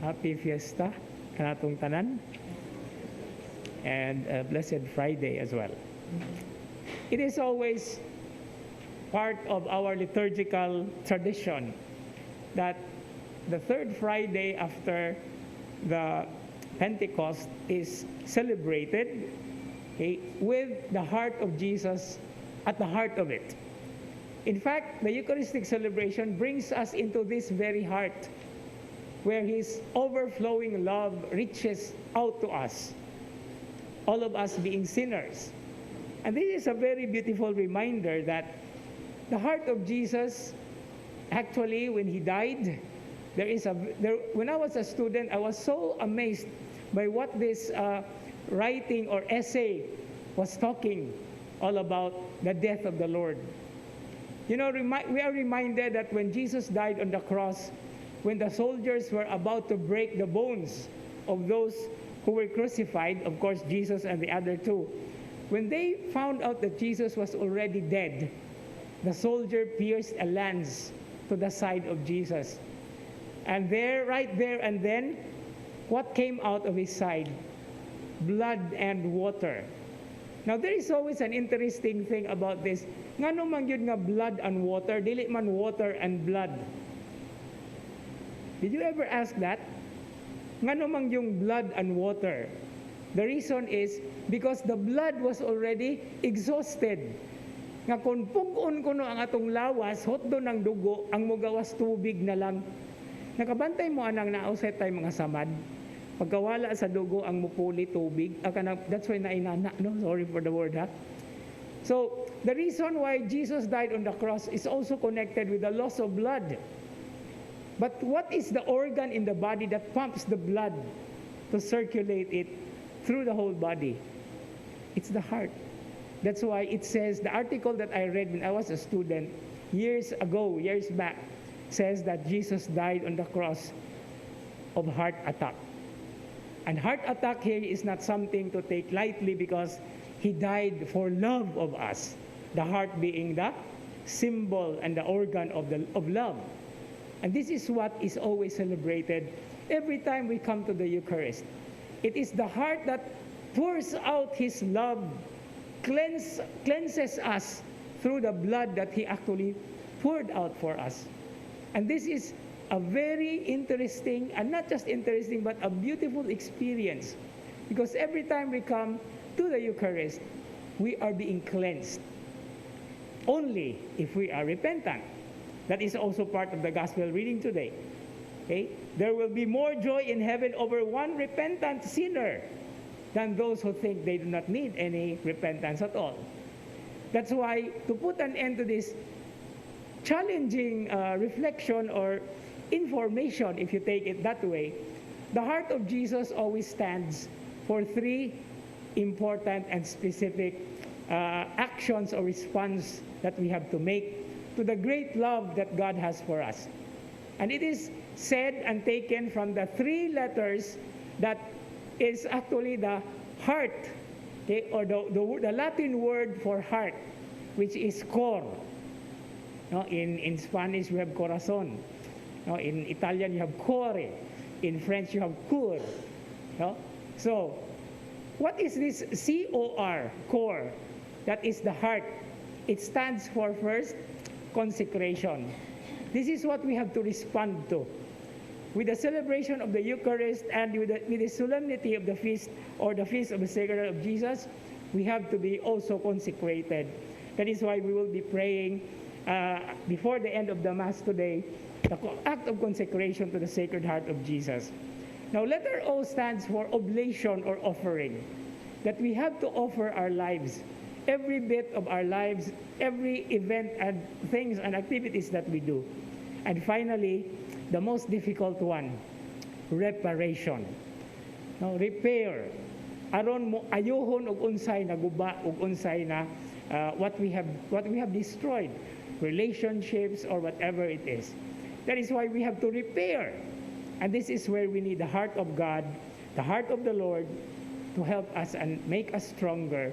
Happy Fiesta kanatong tanan, and Blessed Friday as well. It is always part of our liturgical tradition that the third Friday after the Pentecost is celebrated, okay, with the heart of Jesus at the heart of it. In fact, the Eucharistic celebration brings us into this very heart where His overflowing love reaches out to us, all of us being sinners. And this is a very beautiful reminder that the heart of Jesus, actually, when He died, when I was a student, I was so amazed by what this writing or essay was talking all about the death of the Lord. You know, we are reminded that when Jesus died on the cross, when the soldiers were about to break the bones of those who were crucified, of course, Jesus and the other two, when they found out that Jesus was already dead, the soldier pierced a lance to the side of Jesus. And right there and then, what came out of his side? Blood and water. Now, there is always an interesting thing about this. Ngano man yun nga blood and water, dili man water and blood. Did you ever ask that? Ngano man yung blood and water? The reason is because the blood was already exhausted. Nga kung pug-on ko no ang atong lawas, hotdo ng dugo, ang mugawas tubig na lang. Nakabantay mo anang nauset tayo mga samad. Pagkawala sa dugo ang mupuli tubig. That's why nainana, no? Sorry for the word, ha? So, the reason why Jesus died on the cross is also connected with the loss of blood. But what is the organ in the body that pumps the blood to circulate it through the whole body? It's the heart. That's why it says, the article that I read when I was a student years back, says that Jesus died on the cross of heart attack. And heart attack here is not something to take lightly because He died for love of us, the heart being the symbol and the organ of love. And this is what is always celebrated every time we come to the Eucharist. It is the heart that pours out His love, cleanses us through the blood that He actually poured out for us. And this is a very interesting, and not just interesting, but a beautiful experience. Because every time we come to the Eucharist, we are being cleansed. Only if we are repentant. That is also part of the gospel reading today. Okay? There will be more joy in heaven over one repentant sinner than those who think they do not need any repentance at all. That's why, to put an end to this challenging reflection or information, if you take it that way, the heart of Jesus always stands for three important and specific actions or response that we have to make to the great love that God has for us. And it is said and taken from the three letters that is actually the heart, okay, or the Latin word for heart, which is cor. No, in Spanish we have corazon. No, in Italian you have core. In French you have cœur. No? So, what is this C-O-R, core? That is the heart. It stands for, first, consecration. This is what we have to respond to. With the celebration of the Eucharist and with the solemnity of the feast or the feast of the Sacred Heart of Jesus, we have to be also consecrated. That is why we will be praying before the end of the Mass today, the act of consecration to the Sacred Heart of Jesus. Now, letter O stands for oblation or offering, that we have to offer our lives, every bit of our lives, every event and things and activities that we do. And finally, the most difficult one, reparation. Now, repair. Aron mo ayohon og unsay naguba og unsay na what we have destroyed, relationships or whatever it is. That is why we have to repair. And this is where we need the heart of God, the heart of the Lord, to help us and make us stronger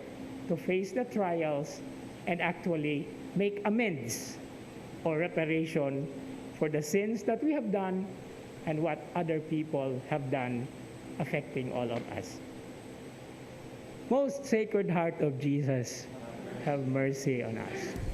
to face the trials and actually make amends or reparation for the sins that we have done and what other people have done affecting all of us. Most Sacred Heart of Jesus, have mercy on us.